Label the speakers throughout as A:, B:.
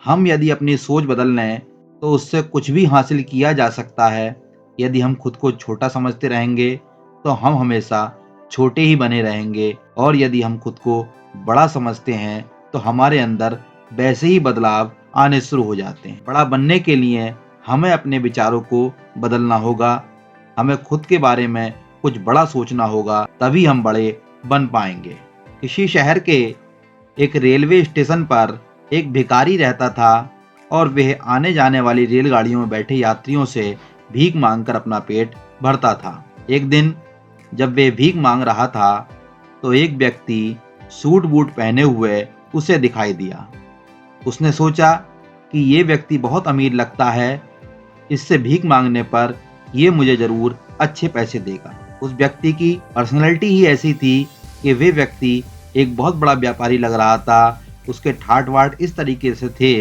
A: हम यदि अपनी सोच बदल लें तो उससे कुछ भी हासिल किया जा सकता है। यदि हम खुद को छोटा समझते रहेंगे तो हम हमेशा छोटे ही बने रहेंगे, और यदि हम खुद को बड़ा समझते हैं तो हमारे अंदर वैसे ही बदलाव आने शुरू हो जाते हैं। बड़ा बनने के लिए हमें अपने विचारों को बदलना होगा। हमें खुद के बारे में कुछ बड़ा सोचना होगा, तभी हम बड़े बन पाएंगे। किसी शहर के एक रेलवे स्टेशन पर एक भिखारी रहता था, और वह आने जाने वाली रेलगाड़ियों में बैठे यात्रियों से भीख मांगकर अपना पेट भरता था। एक दिन जब वह भीख मांग रहा था तो एक व्यक्ति सूट बूट पहने हुए उसे दिखाई दिया। उसने सोचा कि ये व्यक्ति बहुत अमीर लगता है, इससे भीख मांगने पर ये मुझे जरूर अच्छे पैसे देगा। उस व्यक्ति की पर्सनैलिटी ही ऐसी थी कि वे व्यक्ति एक बहुत बड़ा व्यापारी लग रहा था। उसके ठाट वाट इस तरीके से थे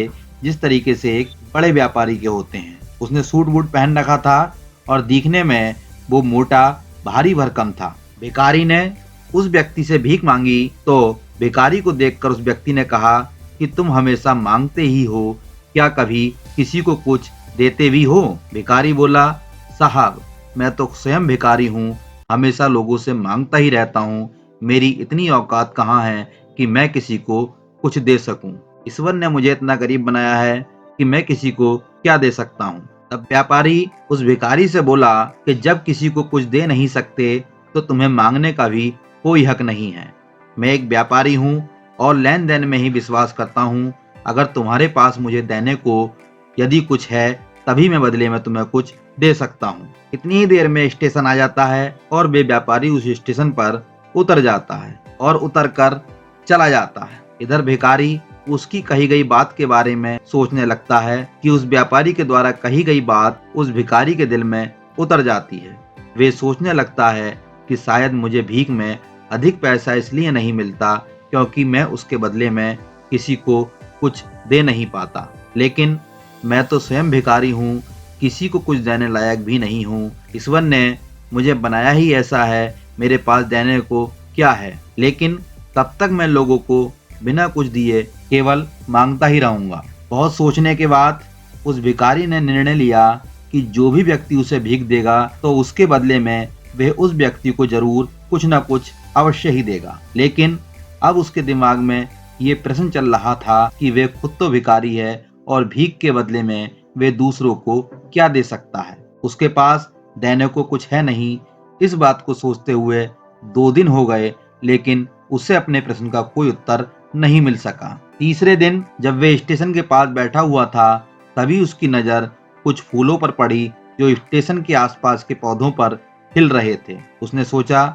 A: जिस तरीके से एक बड़े व्यापारी के होते हैं। उसने सूट बूट पहन रखा था और दिखने में वो मोटा भारी भरकम था। भिखारी ने उस व्यक्ति से भीख मांगी तो भिखारी को देखकर उस व्यक्ति ने कहा कि तुम हमेशा मांगते ही हो, क्या कभी किसी को कुछ देते भी हो? भिखारी बोला, साहब मैं तो स्वयं भिखारी हूँ, हमेशा लोगों से मांगता ही रहता हूँ। मेरी इतनी औकात कहाँ है कि मैं किसी को कुछ दे सकूं। ईश्वर ने मुझे इतना गरीब बनाया है कि मैं किसी को क्या दे सकता हूँ। तब व्यापारी उस भिखारी से बोला कि जब किसी को कुछ दे नहीं सकते तो तुम्हें मांगने का भी कोई हक नहीं है। मैं एक व्यापारी हूँ और लेन देन में ही विश्वास करता हूँ। अगर तुम्हारे पास मुझे देने को यदि कुछ है तभी मैं बदले में तुम्हें कुछ दे सकता हूँ। इतनी ही देर में स्टेशन आ जाता है और वे व्यापारी उस स्टेशन पर उतर जाता है और उतर कर चला जाता है। इधर भिखारी उसकी कही गई बात के बारे में सोचने लगता है कि उस व्यापारी के द्वारा कही गई बात उस भिखारी के दिल में उतर जाती है। वे सोचने लगता है कि शायद मुझे भीख में अधिक पैसा इसलिए नहीं मिलता क्योंकि मैं उसके बदले में किसी को कुछ दे नहीं पाता, लेकिन मैं तो स्वयं भिखारी हूँ, किसी को कुछ देने लायक भी नहीं हूँ। ईश्वर ने मुझे बनाया ही ऐसा है, मेरे पास देने को क्या है, लेकिन तब तक मैं लोगों को बिना कुछ दिए केवल मांगता ही रहूंगा। बहुत सोचने के बाद उस भिखारी ने निर्णय लिया कि जो भी व्यक्ति उसे भीख देगा तो उसके बदले में वह उस व्यक्ति को जरूर कुछ न कुछ अवश्य ही देगा। लेकिन अब उसके दिमाग में ये प्रश्न चल रहा था कि वे खुद तो भिखारी है और भीख के बदले में वे दूसरों को क्या दे सकता है। उसके पास देने को कुछ है नहीं। इस बात को सोचते हुए 2 दिन हो गए, लेकिन उसे अपने प्रश्न का कोई उत्तर नहीं मिल सका। तीसरे दिन जब वे स्टेशन के पास बैठा हुआ था तभी उसकी नजर कुछ फूलों पर पड़ी जो स्टेशन के आसपास के पौधों पर खिल रहे थे। उसने सोचा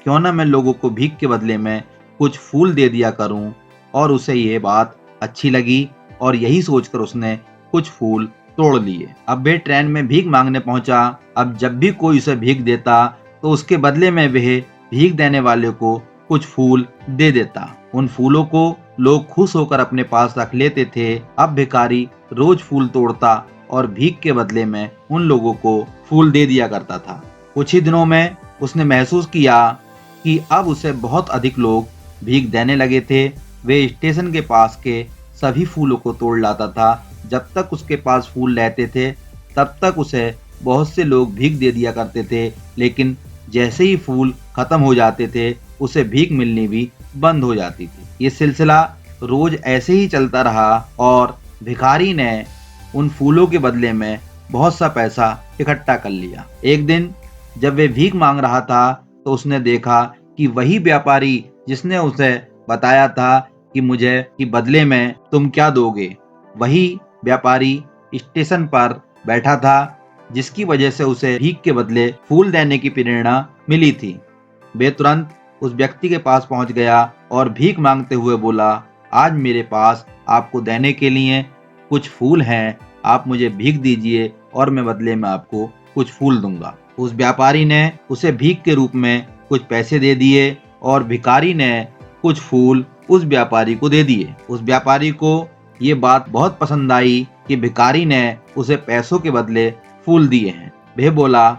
A: क्यों न मैं लोगों को भीख के बदले में कुछ फूल दे दिया करूं, और उसे ये बात अच्छी लगी और यही सोचकर उसने कुछ फूल तोड़ लिए। अब वे ट्रेन में भीख मांगने पहुंचा। अब जब भी कोई उसे भीख देता तो उसके बदले में वह भीख देने वाले को कुछ फूल दे देता। उन फूलों को लोग खुश होकर अपने पास रख लेते थे। अब भिखारी रोज फूल तोड़ता और भीख के बदले में उन लोगों को फूल दे दिया करता था। कुछ ही दिनों में उसने महसूस किया कि अब उसे बहुत अधिक लोग भीख देने लगे थे। वे स्टेशन के पास के सभी फूलों को तोड़ लाता था। जब तक उसके पास फूल रहते थे तब तक उसे बहुत से लोग भीख दे दिया करते थे, लेकिन जैसे ही फूल खत्म हो जाते थे उसे भीख मिलनी भी बंद हो जाती थी। ये सिलसिला रोज ऐसे ही चलता रहा और भिखारी ने उन फूलों के बदले में बहुत सा पैसा इकट्ठा कर लिया। एक दिन जब वे भीख मांग रहा था तो उसने देखा कि वही व्यापारी जिसने उसे बताया था कि मुझे कि बदले में तुम क्या दोगे, वही व्यापारी स्टेशन पर बैठा था जिसकी वजह से उसे भीख के बदले फूल देने की प्रेरणा मिली थी। वे तुरंत उस व्यक्ति के पास पहुंच गया और भीख मांगते हुए बोला, आज मेरे पास आपको देने के लिए कुछ फूल हैं, आप मुझे भीख दीजिए और मैं बदले में आपको कुछ फूल दूंगा। उस व्यापारी ने उसे भीख के रूप में कुछ पैसे दे दिए और भिखारी ने कुछ फूल उस व्यापारी को दे दिए। उस व्यापारी को ये बात बहुत पसंद आई कि भिखारी ने उसे पैसों के बदले फूल दिए हैं। वह बोला,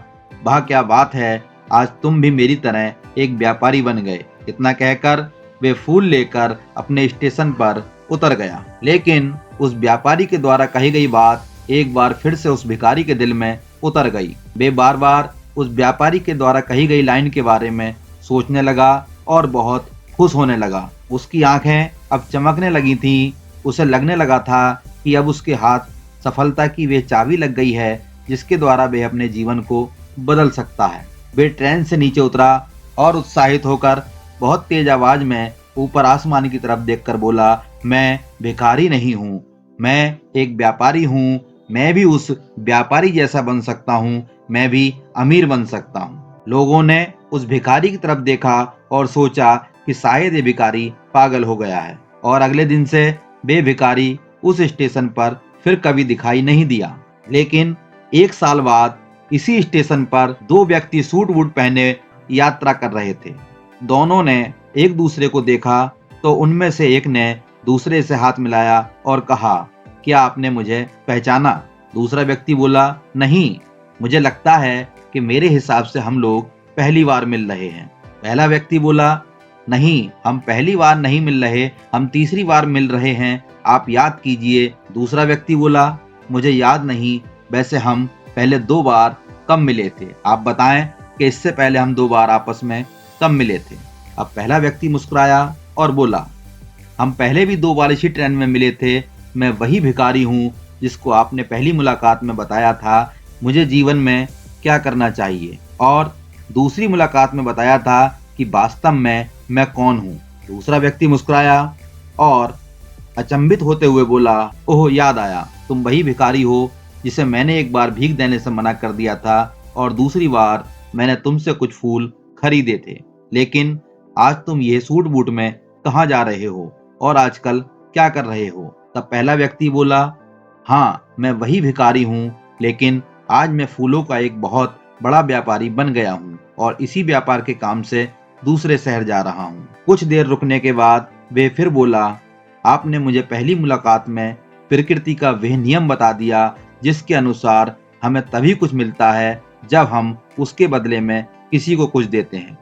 A: वाह क्या बात है, आज तुम भी मेरी तरह एक व्यापारी बन गए। इतना कहकर वे फूल लेकर अपने स्टेशन पर उतर गया। लेकिन उस व्यापारी के द्वारा कही गई बात एक बार फिर से उस भिखारी के दिल में उतर गई। वे बार बार उस व्यापारी के द्वारा कही गई लाइन के बारे में सोचने लगा और बहुत खुश होने लगा। उसकी आंखें अब चमकने लगी थीं। उसे लगने लगा था कि अब उसके हाथ सफलता की वे चाबी लग गई है जिसके द्वारा वे अपने जीवन को बदल सकता है। वे ट्रेन से नीचे उतरा और उत्साहित होकर बहुत तेज आवाज में ऊपर आसमान की तरफ देखकर बोला, मैं भिखारी नहीं हूँ, मैं एक व्यापारी हूँ। मैं भी उस व्यापारी जैसा बन सकता हूँ, मैं भी अमीर बन सकता हूँ। लोगों ने उस भिखारी की तरफ देखा और सोचा कि शायद ये भिखारी पागल हो गया है, और अगले दिन से वे भिखारी उस स्टेशन पर फिर कभी दिखाई नहीं दिया। लेकिन एक साल बाद इसी स्टेशन पर दो व्यक्ति सूट बूट पहने यात्रा कर रहे थे। दोनों ने एक दूसरे को देखा तो उनमें से एक ने दूसरे से हाथ मिलाया और कहा, क्या आपने मुझे पहचाना? दूसरा व्यक्ति बोला, नहीं, मुझे लगता है कि मेरे हिसाब से हम लोग पहली बार मिल रहे हैं। पहला व्यक्ति बोला, नहीं, हम पहली बार नहीं मिल रहे, हम तीसरी बार मिल रहे हैं, आप याद कीजिए। दूसरा व्यक्ति बोला, मुझे याद नहीं, वैसे हम पहले 2 बार कब मिले थे? आप बताएं कि इससे पहले हम 2 बार आपस में कब मिले थे? अब पहला व्यक्ति मुस्कुराया और बोला, हम पहले भी 2 बार इसी ट्रेन में मिले थे। मैं वही भिखारी हूँ जिसको आपने पहली मुलाकात में बताया था मुझे जीवन में क्या करना चाहिए, और दूसरी मुलाकात में बताया था कि वास्तव में मैं कौन हूँ। दूसरा व्यक्ति मुस्कुराया और अचंभित होते हुए बोला, ओह, याद आया, तुम वही भिखारी हो जिसे मैंने एक बार भीख देने से मना कर दिया था और दूसरी बार मैंने तुमसे कुछ फूल खरीदे थे। लेकिन आज तुम ये सूट बूट में कहाँ जा रहे हो और आजकल क्या कर रहे हो? तब पहला व्यक्ति बोला, हाँ, मैं वही भिखारी हूँ, लेकिन आज मैं फूलों का एक बहुत बड़ा व्यापारी बन गया हूँ और इसी व्यापार के काम से दूसरे शहर जा रहा हूँ। कुछ देर रुकने के बाद वे फिर बोला, आपने मुझे पहली मुलाकात में प्रकृति का वह नियम बता दिया जिसके अनुसार हमें तभी कुछ मिलता है जब हम उसके बदले में किसी को कुछ देते हैं।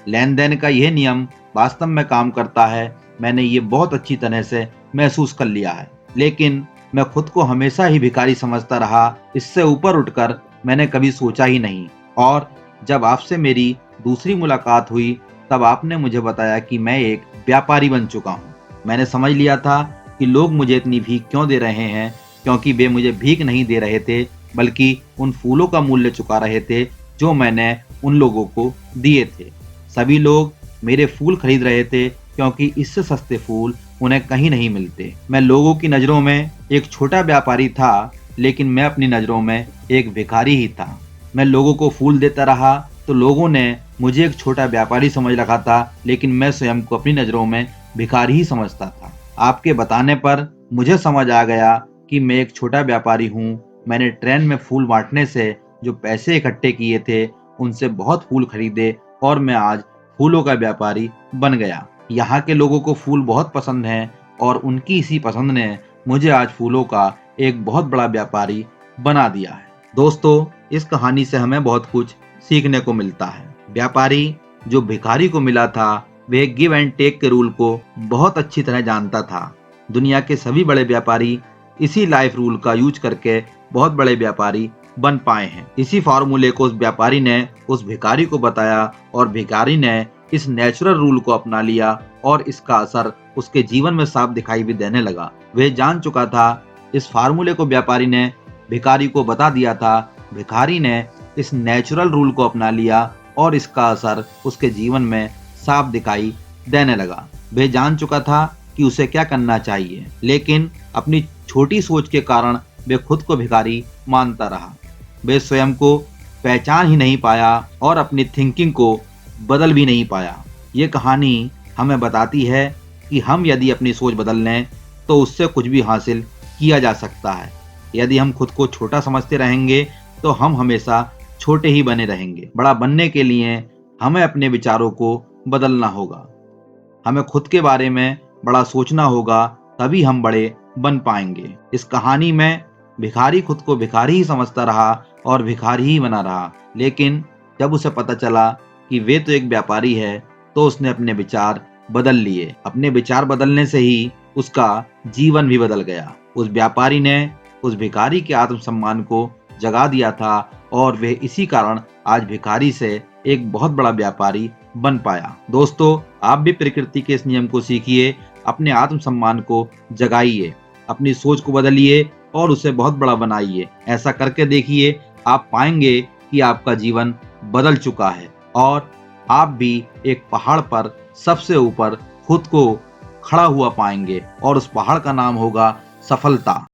A: लेन देन का यह नियम वास्तव में काम करता है। मैंने ये बहुत अच्छी तरह से महसूस कर लिया है, लेकिन मैं खुद को हमेशा ही भिखारी समझता रहा। इससे ऊपर उठकर मैंने कभी सोचा ही नहीं, और जब आपसे मेरी दूसरी मुलाकात हुई तब आपने मुझे बताया कि मैं एक व्यापारी बन चुका हूँ। मैंने समझ लिया था कि लोग मुझे इतनी भीख क्यों दे रहे हैं, क्योंकि वे मुझे भीख नहीं दे रहे थे, बल्कि उन फूलों का मूल्य चुका रहे थे जो मैंने उन लोगों को दिए थे। सभी लोग मेरे फूल खरीद रहे थे क्योंकि इससे सस्ते फूल उन्हें कहीं नहीं मिलते। मैं लोगों की नज़रों में एक छोटा व्यापारी था, लेकिन मैं अपनी नज़रों में एक भिखारी ही था। मैं लोगों को फूल देता रहा तो लोगों ने मुझे एक छोटा व्यापारी समझ रखा था, लेकिन मैं स्वयं को अपनी नज़रों में भिखारी ही समझता था। आपके बताने पर मुझे समझ आ गया कि मैं एक छोटा व्यापारी हूँ। मैंने ट्रेन में फूल बांटने से जो पैसे इकट्ठे किए थे उनसे बहुत फूल खरीदे और मैं आज फूलों का व्यापारी बन गया। यहाँ के लोगों को फूल बहुत पसंद हैं और उनकी इसी पसंद ने मुझे आज फूलों का एक बहुत बड़ा व्यापारी बना दिया है। दोस्तों, इस कहानी से हमें बहुत कुछ सीखने को मिलता है। व्यापारी जो भिखारी को मिला था वह गिव एंड टेक के रूल को बहुत अच्छी तरह जानता था। दुनिया के सभी बड़े व्यापारी इसी लाइफ रूल का यूज करके बहुत बड़े व्यापारी बन पाए हैं। इसी फार्मूले को उस व्यापारी ने उस भिखारी को बताया और भिखारी ने इस नेचुरल रूल को अपना लिया और इसका असर उसके जीवन में साफ दिखाई भी देने लगा। वह जान चुका था इस फार्मूले को व्यापारी ने भिखारी को बता दिया था। भिखारी ने इस नेचुरल रूल को अपना लिया और इसका असर उसके जीवन में साफ दिखाई देने लगा। वह जान चुका था कि उसे क्या करना चाहिए, लेकिन अपनी छोटी सोच के कारण वह खुद को भिखारी मानता रहा। वह स्वयं को पहचान ही नहीं पाया और अपनी थिंकिंग को बदल भी नहीं पाया। ये कहानी हमें बताती है कि हम यदि अपनी सोच बदल लें तो उससे कुछ भी हासिल किया जा सकता है। यदि हम खुद को छोटा समझते रहेंगे तो हम हमेशा छोटे ही बने रहेंगे। बड़ा बनने के लिए हमें अपने विचारों को बदलना होगा। हमें खुद के बारे में बड़ा सोचना होगा, तभी हम बड़े बन पाएंगे। इस कहानी में भिखारी खुद को भिखारी ही समझता रहा और भिखारी ही बना रहा, लेकिन जब उसे पता चला कि वे तो एक व्यापारी है तो उसने अपने विचार बदल लिए। अपने विचार बदलने से ही उसका जीवन भी बदल गया। उस व्यापारी ने उस भिखारी के आत्मसम्मान को जगा दिया था और वह इसी कारण आज भिखारी से एक बहुत बड़ा व्यापारी बन पाया। दोस्तों, आप भी प्रकृति के इस नियम को सीखिए, अपने आत्मसम्मान को जगाइए, अपनी सोच को बदलिए और उसे बहुत बड़ा बनाइए। ऐसा करके देखिए, आप पाएंगे कि आपका जीवन बदल चुका है और आप भी एक पहाड़ पर सबसे ऊपर खुद को खड़ा हुआ पाएंगे और उस पहाड़ का नाम होगा सफलता।